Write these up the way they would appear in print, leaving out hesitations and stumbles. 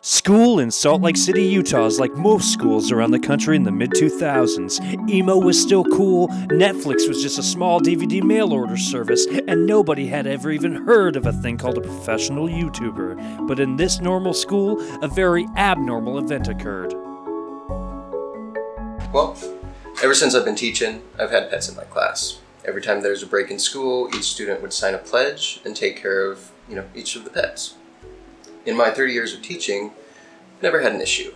School in Salt Lake City, Utah is like most schools around the country in the mid-2000s. Emo was still cool, Netflix was just a small DVD mail order service, and nobody had ever even heard of a thing called a professional YouTuber. But in this normal school, a very abnormal event occurred. Well, ever since I've been teaching, I've had pets in my class. Every time there's a break in school, each student would sign a pledge and take care of, each of the pets. In my 30 years of teaching, never had an issue.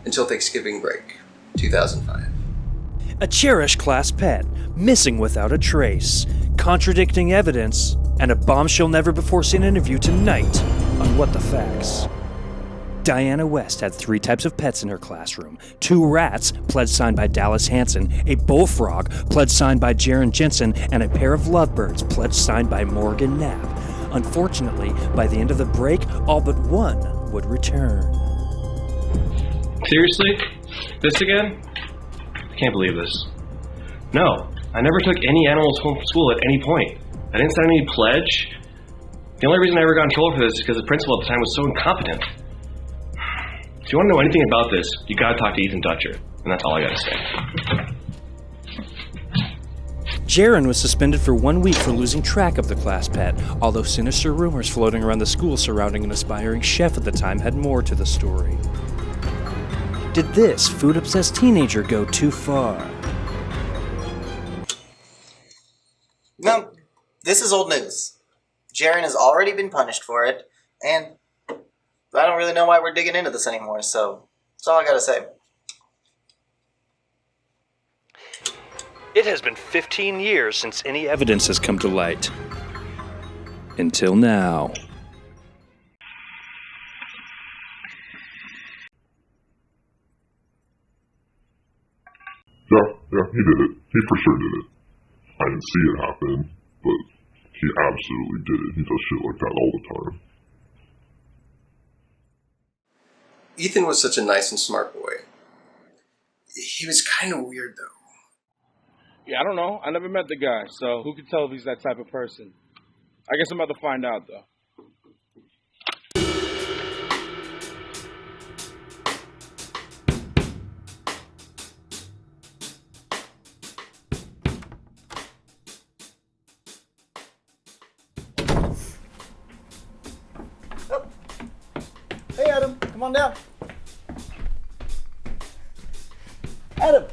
Until Thanksgiving break, 2005. A cherished class pet, missing without a trace, contradicting evidence, and a bombshell never-before-seen interview tonight on What the Facts. Diana West had 3 types of pets in her classroom. 2 rats, pledge signed by Dallas Hansen, a bullfrog, pledge signed by Jaron Jensen, and a pair of lovebirds, pledge signed by Morgan Knapp. Unfortunately, by the end of the break, all but one would return. Seriously? This again? I can't believe this. No, I never took any animals home from school at any point. I didn't sign any pledge. The only reason I ever got in trouble for this is because the principal at the time was so incompetent. If you want to know anything about this, you gotta talk to Ethan Dutcher, and that's all I gotta say. Jaron was suspended for 1 week for losing track of the class pet, although sinister rumors floating around the school surrounding an aspiring chef at the time had more to the story. Did this food-obsessed teenager go too far? No, this is old news. Jaron has already been punished for it, and I don't really know why we're digging into this anymore, so that's all I gotta say. It has been 15 years since any evidence has come to light. Until now. Yeah, he did it. He for sure did it. I didn't see it happen, but he absolutely did it. He does shit like that all the time. Ethan was such a nice and smart boy. He was kind of weird, though. Yeah, I don't know. I never met the guy, so who can tell if he's that type of person? I guess I'm about to find out, though. Oh. Hey, Adam. Come on down. Adam.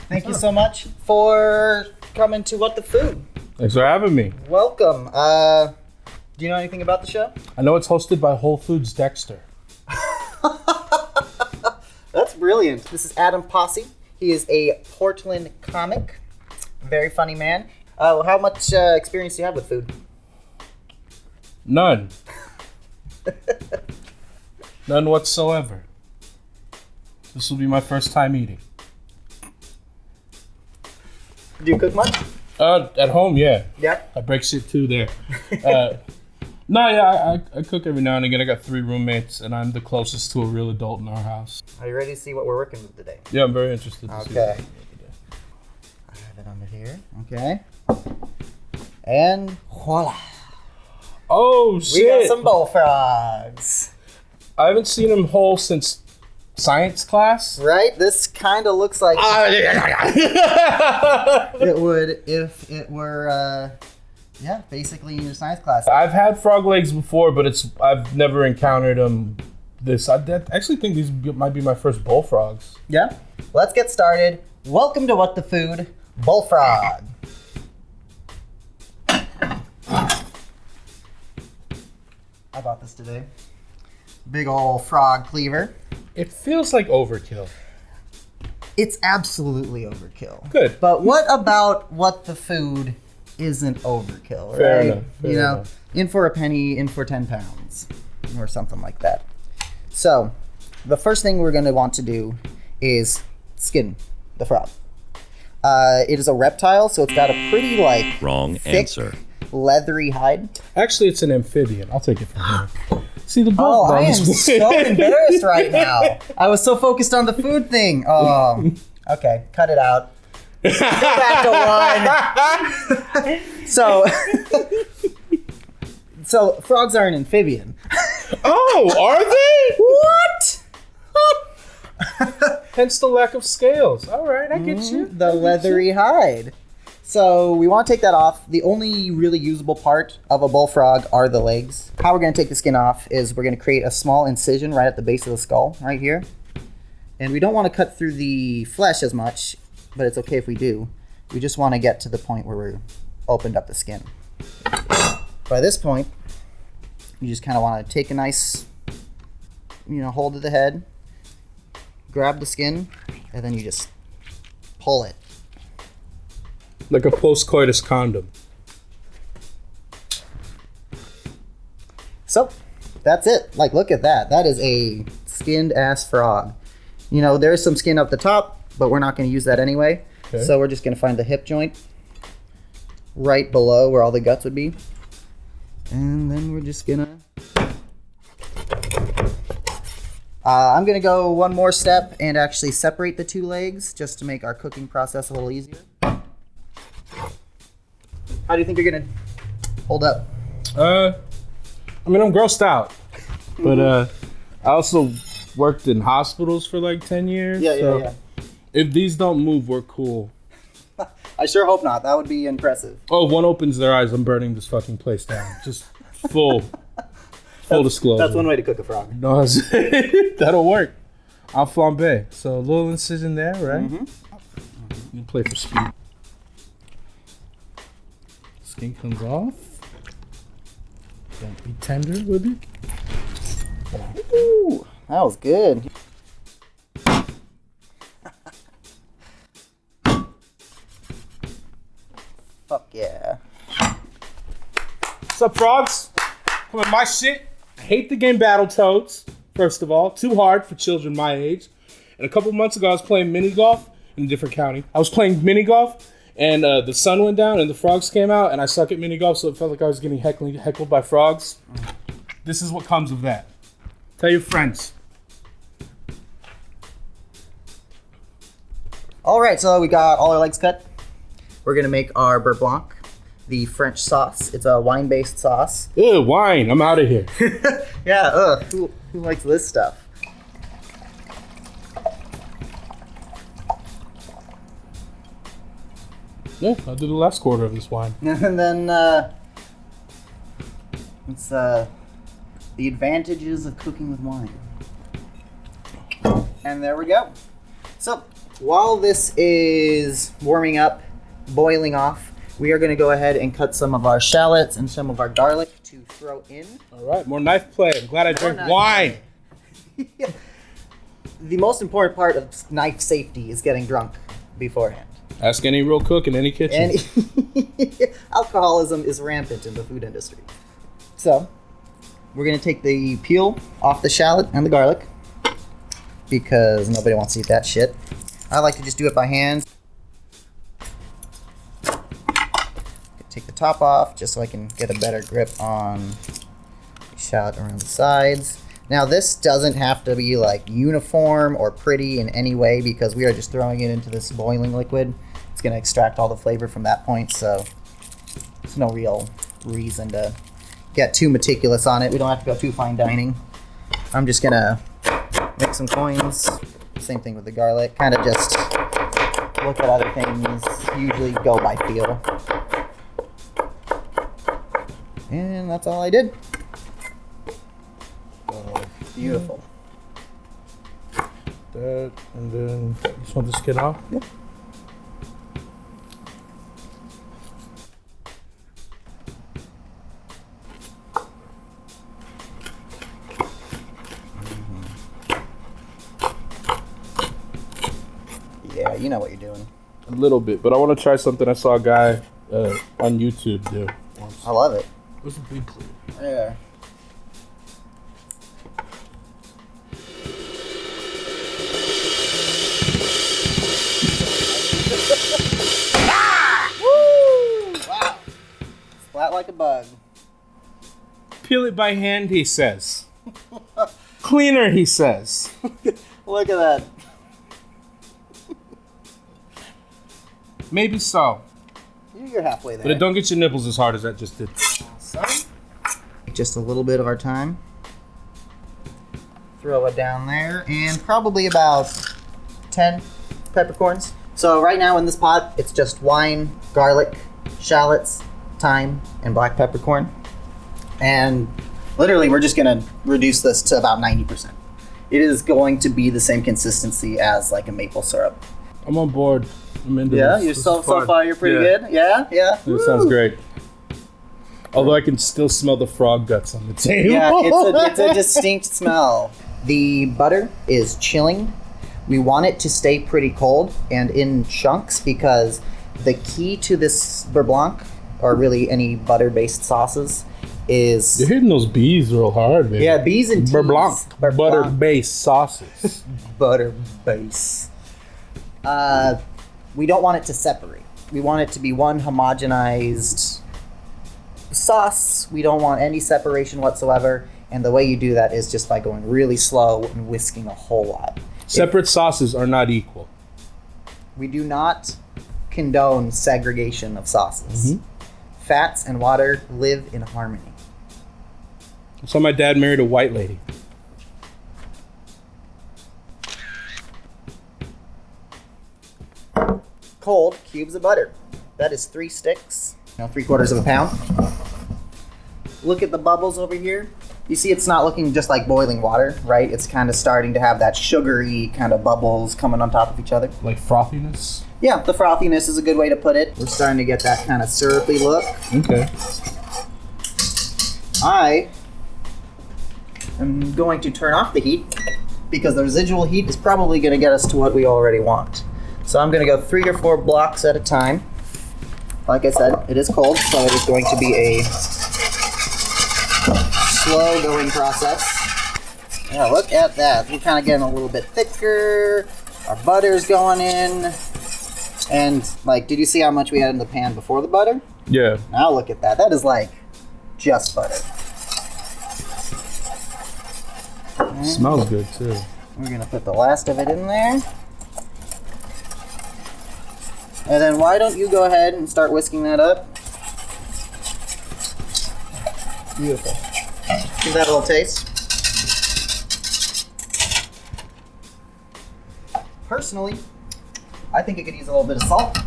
Thank you so much for coming to What the Food. Thanks for having me. Welcome. Do you know anything about the show? I know it's hosted by Whole Foods Dexter. That's brilliant. This is Adam Pasi. He is a Portland comic. Very funny man. How much experience do you have with food? None. None whatsoever. This will be my first time eating. Do you cook much? At home, yeah. Yep. I break shit too there. I cook every now and again. I got 3 roommates, and I'm the closest to a real adult in our house. Are you ready to see what we're working with today? Yeah, I'm very interested to see what we're working with today. I have it under here. Okay. And voila. Oh, shit. We got some bullfrogs. I haven't seen them whole since science class. Right? This kind of looks like it would if it were, basically in your science class. I've had frog legs before, but I've never encountered them. I actually think these might be my first bullfrogs. Yeah? Let's get started. Welcome to What the Food, Bullfrog. I bought this today. Big ol' frog cleaver. It feels like overkill. It's absolutely overkill. Good. But what about What the Food isn't overkill, right? Fair enough. Fair enough. In for a penny, in for 10 pounds, or something like that. So, the first thing we're going to want to do is skin the frog. It is a reptile, so it's got a pretty, Wrong thick, answer. leathery hide. Actually, it's an amphibian. I'll take it from here. See the Oh, I am bullfrogs. so embarrassed right now. I was so focused on the food thing. Okay, cut it out. Go back to 1. So frogs are an amphibian. Oh, are they? What? Hence the lack of scales. All right, I get you. The leathery hide. So we want to take that off. The only really usable part of a bullfrog are the legs. How we're going to take the skin off is we're going to create a small incision right at the base of the skull, right here. And we don't want to cut through the flesh as much, but it's okay if we do. We just want to get to the point where we're opened up the skin. By this point, you just kind of want to take a nice, hold of the head, grab the skin, and then you just pull it. Like a post-coitus condom. So, that's it. Like, look at that. That is a skinned ass frog. There's some skin up the top, but we're not going to use that anyway. Okay. So we're just going to find the hip joint right below where all the guts would be. And then we're just going to... I'm going to go one more step and actually separate the two legs just to make our cooking process a little easier. How do you think you're going to hold up? I'm grossed out. But I also worked in hospitals for like 10 years. Yeah. If these don't move, we're cool. I sure hope not. That would be impressive. Oh, if one opens their eyes, I'm burning this fucking place down. Just full disclosure. That's one way to cook a frog. No, that'll work. I'll flambe. So a little incision there, right? Mm-hmm. You play for speed. Skin comes off. Don't be tender with it. Ooh, that was good. Fuck yeah. What's up, frogs? Come on, my shit. I hate the game Battletoads, first of all. Too hard for children my age. And a couple months ago, I was playing mini golf in a different county. I was playing mini golf. And the sun went down and the frogs came out, and I suck at mini golf, so it felt like I was getting heckled by frogs. This is what comes of that. Tell your friends. All right, so we got all our legs cut. We're gonna make our beurre blanc, the French sauce. It's a wine-based sauce. Ew, wine! I'm out of here. Yeah. Who likes this stuff? Yeah, I'll do the last quarter of this wine. And then it's the advantages of cooking with wine. And there we go. So while this is warming up, boiling off, we are going to go ahead and cut some of our shallots and some of our garlic to throw in. All right, more knife play. I'm glad I drank wine. The most important part of knife safety is getting drunk beforehand. Ask any real cook in any kitchen. Alcoholism is rampant in the food industry. So, we're going to take the peel off the shallot and the garlic because nobody wants to eat that shit. I like to just do it by hand. Take the top off just so I can get a better grip on the shallot around the sides. Now, this doesn't have to be like uniform or pretty in any way because we are just throwing it into this boiling liquid. It's going to extract all the flavor from that point, so there's no real reason to get too meticulous on it. We don't have to go too fine dining. I'm just going to make some coins. Same thing with the garlic. Kind of just look at other things. Usually go by feel. And that's all I did. Beautiful. That, and then you just want the skin off? Yeah. Yeah, you know what you're doing. A little bit, but I want to try something I saw a guy on YouTube do once. I love it. It was a big clue. Yeah. Wow. Splat like a bug. Peel it by hand, he says. Cleaner, he says. Look at that. Maybe so. You're halfway there. But it don't get your nipples as hard as that just did. Just a little bit of our time. Throw it down there, and probably about 10 peppercorns. So right now in this pot, it's just wine, garlic, shallots, thyme, and black peppercorn. And literally we're just gonna reduce this to about 90%. It is going to be the same consistency as like a maple syrup. I'm on board. I'm into Yeah, this. you're This so is fun. far you're pretty good. Yeah. It sounds great. Although I can still smell the frog guts on the table. Yeah, it's a distinct smell. The butter is chilling. We want it to stay pretty cold and in chunks because the key to this beurre blanc, or really any butter-based sauces, is... You're hitting those bees real hard, man. Yeah, bees and beurre teas. blanc. Beurre blanc. Butter-based sauces. Butter base. We don't want it to separate. We want it to be one homogenized sauce. We don't want any separation whatsoever. And the way you do that is just by going really slow and whisking a whole lot. Separate sauces are not equal. We do not condone segregation of sauces. Fats and water live in harmony. So my dad married a white lady. Cold cubes of butter. That is 3 sticks. 3/4 of a pound. Look at the bubbles over here. You see it's not looking just like boiling water, right? It's kind of starting to have that sugary kind of bubbles coming on top of each other. Like frothiness? Yeah, the frothiness is a good way to put it. We're starting to get that kind of syrupy look. Okay. I am going to turn off the heat because the residual heat is probably going to get us to what we already want. So I'm going to go 3 or 4 blocks at a time. Like I said, it is cold, so it is going to be a slow going process. Yeah, look at that. We're kind of getting a little bit thicker. Our butter's going in. And, like, did you see how much we had in the pan before the butter? Yeah. Now look at that. That is like just butter. Smells good too. We're gonna put the last of it in there. And then why don't you go ahead and start whisking that up? Beautiful. Give that a little taste. Personally, I think it could use a little bit of salt.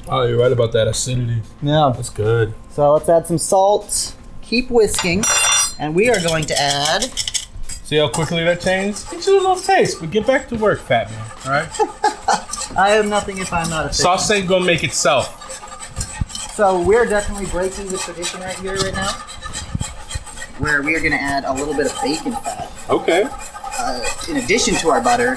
Oh, you're right about that acidity. Yeah. That's good. So let's add some salt. Keep whisking. And we are going to add... See how quickly that changed? Get you a little taste, but get back to work, fat man. All right? I have nothing if I'm not efficient. Sauce ain't gonna make itself. So we're definitely breaking the tradition right here, right now, where we are going to add a little bit of bacon fat Okay. in addition to our butter,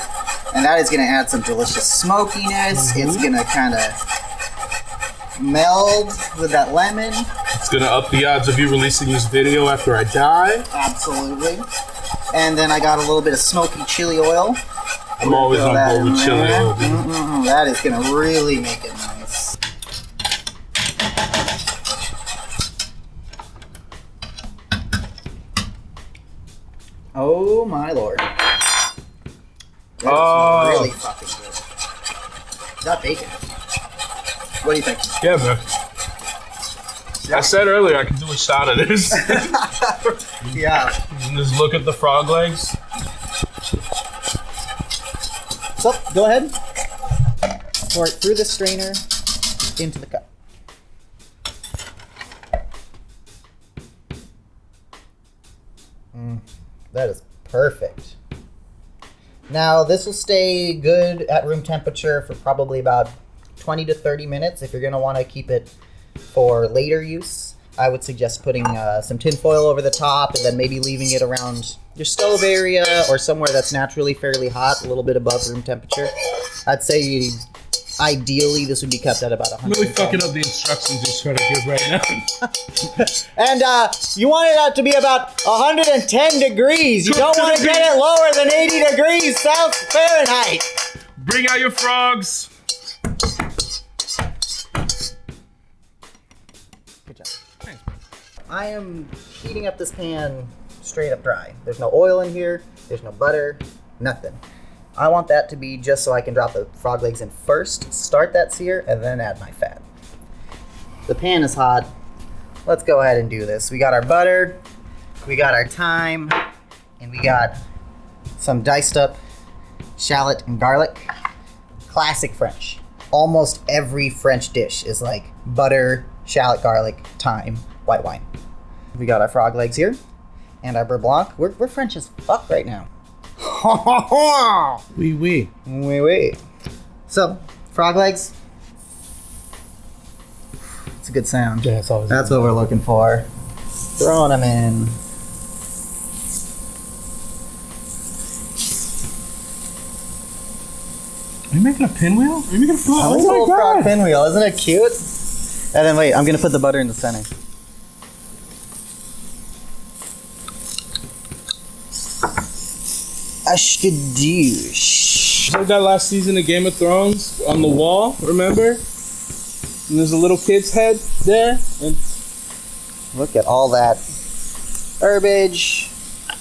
and that is going to add some delicious smokiness. It's going to kind of meld with that lemon. It's gonna up the odds of you releasing this video after I die. Absolutely. And then I got a little bit of smoky chili oil. I'm always Throw on that board with in chili there. oil, dude. That is going to really make it nice. Oh my lord. That is really fucking good. Is that bacon? What do you think? Yeah, man. I said earlier I could do a shot of this. Yeah. Just look at the frog legs. So, go ahead. Pour it through the strainer into the cup. That is perfect. Now, this will stay good at room temperature for probably about 20 to 30 minutes. If you're going to want to keep it for later use, I would suggest putting some tin foil over the top and then maybe leaving it around your stove area or somewhere that's naturally fairly hot, a little bit above room temperature. I'd say ideally this would be kept at about 100. I'm really fucking up the instructions you're trying to give right now. And you want it to be about 110 degrees. You don't want to get it lower than 80 degrees Fahrenheit. Bring out your frogs. Good job. I am heating up this pan straight up dry. There's no oil in here. There's no butter. Nothing. I want that to be just so I can drop the frog legs in first, start that sear, and then add my fat. The pan is hot. Let's go ahead and do this. We got our butter, we got our thyme, and we got some diced up shallot and garlic. Classic French. Almost every French dish is like butter, shallot, garlic, thyme, white wine. We got our frog legs here and our beurre blanc. We're French as fuck right now. Oui, oui. Oui, oui. So, frog legs. It's a good sound. Yeah, it's always That's what we're looking for. Throwing them in. Are you making a pinwheel? Are you making a frog? Oh, Oh my frog god! pinwheel. Isn't it cute? And then wait, I'm going to put the butter in the center. Ashkadush. Like that last season of Game of Thrones on the wall, remember? And there's a little kid's head there. And Look at all that herbage.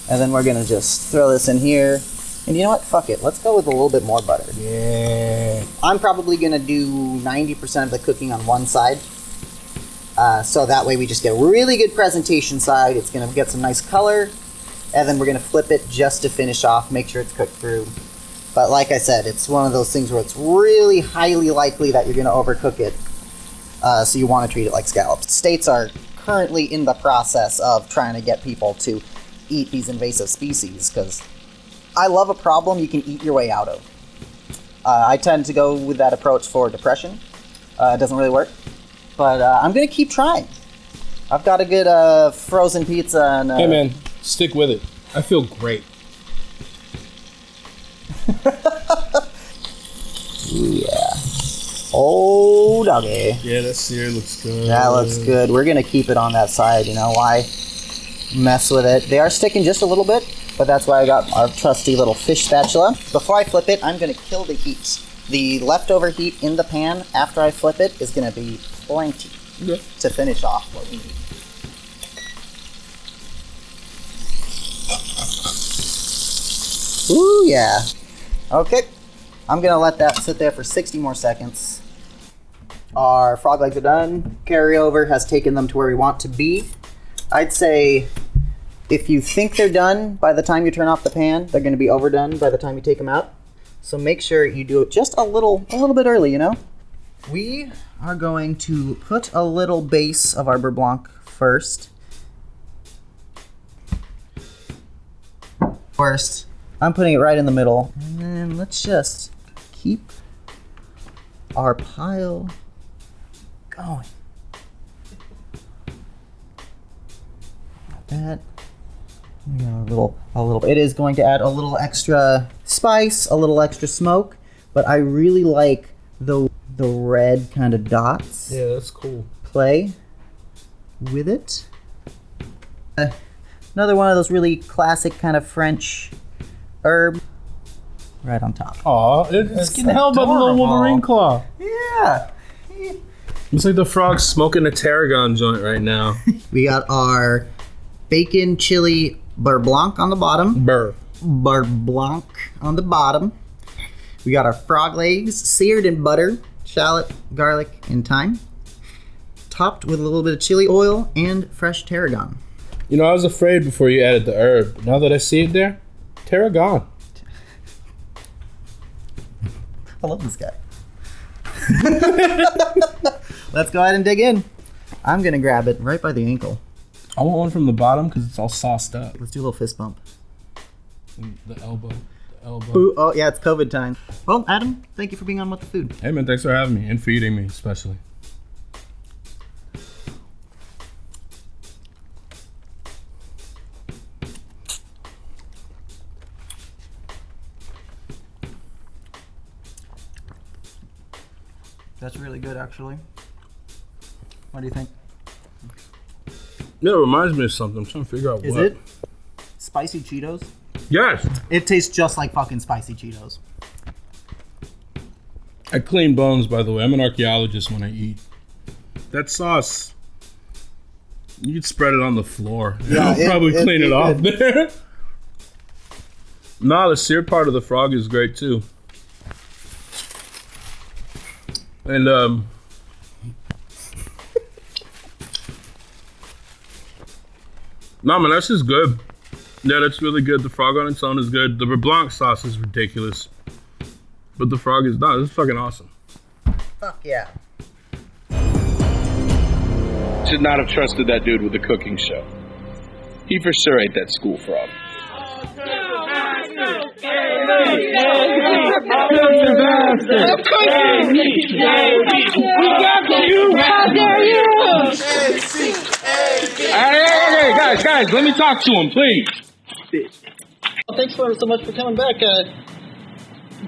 And then we're going to just throw this in here. And you know what? Fuck it. Let's go with a little bit more butter. yeah. I'm probably going to do 90% of the cooking on one side. So that way we just get a really good presentation side. It's going to get some nice color. And then we're going to flip it just to finish off, make sure it's cooked through. But like I said, it's one of those things where it's really highly likely that you're going to overcook it. So you want to treat it like scallops. States are currently in the process of trying to get people to eat these invasive species because I love a problem you can eat your way out of. I tend to go with that approach for depression. It doesn't really work. But I'm going to keep trying. I've got a good frozen pizza. And, Hey man, stick with it. I feel great. Yeah. Oh, doggy. Yeah, that sear looks good. That looks good. We're going to keep it on that side, you know why? Mess with it. They are sticking just a little bit, but that's why I got our trusty little fish spatula. Before I flip it, I'm going to kill the heat. The leftover heat in the pan after I flip it is going to be plenty to finish off what we need. Ooh, yeah. Okay. I'm going to let that sit there for 60 more seconds. Our frog legs are done. Carryover has taken them to where we want to be. I'd say if you think they're done by the time you turn off the pan, they're going to be overdone by the time you take them out. So make sure you do it just a little bit early, you know? We are going to put a little base of our beurre blanc first. First, I'm putting it right in the middle. And then let's just keep our pile going. Like that. We got a little. It is going to add a little extra spice, a little extra smoke, but I really like the red kind of dots. Yeah, that's cool. Play with it. Another one of those really classic kind of French herb right on top. Aw, it's getting held by the little adorable. Wolverine claw. Yeah. Looks like the frog's smoking a tarragon joint right now. We got our bacon chili beurre blanc on the bottom. Burr. Beurre blanc on the bottom. We got our frog legs seared in butter, shallot, garlic, and thyme. Topped with a little bit of chili oil and fresh tarragon. You know, I was afraid before you added the herb. Now that I see it there, tarragon. I love this guy. Let's go ahead and dig in. I'm gonna grab it right by the ankle. I want one from the bottom because it's all sauced up. Let's do a little fist bump. The elbow. The elbow. Ooh, oh yeah, it's COVID time. Well, Adam, thank you for being on What the Food. Hey man, thanks for having me and feeding me especially. That's really good, actually. What do you think? Yeah, it reminds me of something. I'm trying to figure out Is what. it spicy Cheetos? Yes. It tastes just like fucking spicy Cheetos. I clean bones, by the way. I'm an archaeologist when I eat. That sauce, you could spread it on the floor. Yeah, I'll probably clean it off could. there. Nah, the sear part of the frog is great too. And nah, man, that's just good. Yeah, that's really good. The frog on its own is good. The blanc sauce is ridiculous. But the frog is not. This is fucking awesome. Fuck yeah. Should not have trusted that dude with the cooking show. He for sure ate that school frog. Hey, guys, let me talk to him, please. Well, thanks so much for coming back. How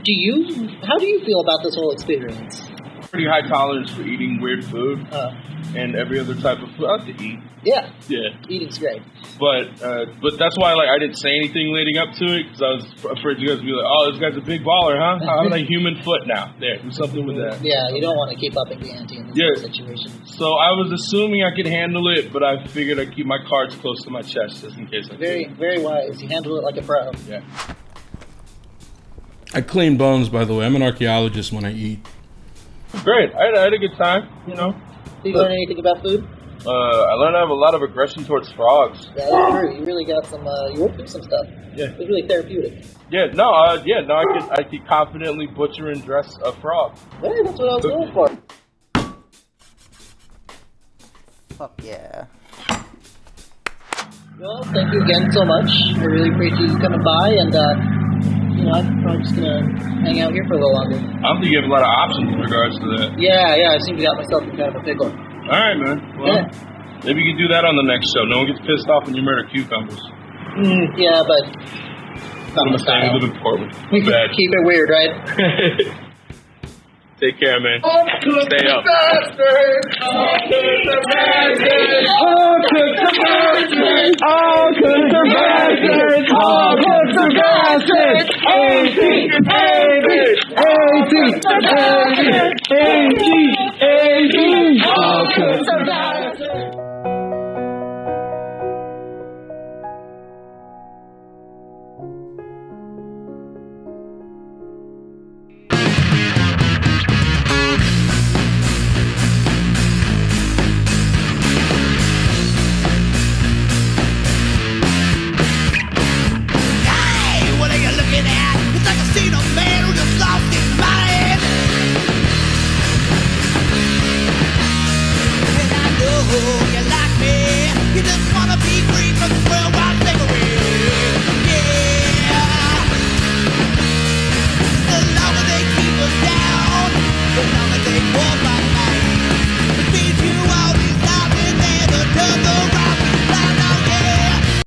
do you feel about this whole experience? Pretty high tolerance for eating weird food and every other type of food. I like to eat. Yeah. Yeah. Eating's great. But that's why I didn't say anything leading up to it because I was afraid you guys would be like, oh, this guy's a big baller, huh? I'm like human foot now. There, do something with that. Yeah, you don't want to keep upping the ante in this situation. So I was assuming I could handle it, but I figured I'd keep my cards close to my chest just in case I could. Very wise. You handle it like a pro. Yeah. I clean bones, by the way. I'm an archaeologist when I eat. Great. I had a good time, you know. Did you learn anything about food? I learned I have a lot of aggression towards frogs. Yeah, that's true. You really got some, you worked through some stuff. Yeah. It was really therapeutic. I could confidently butcher and dress a frog. Yeah, that's what I was going for. Fuck yeah. Well, thank you again so much. I really appreciate you coming by, and, I'm probably just gonna hang out here for a little longer. I don't think you have a lot of options in regards to that. Yeah, I seem to got myself in kind of a pickle. Alright, man. Well, maybe you can do that on the next show. No one gets pissed off when you murder cucumbers. Yeah, but not I'm my style. live in Portland. We can keep it weird, right? Take care, man. Stay up.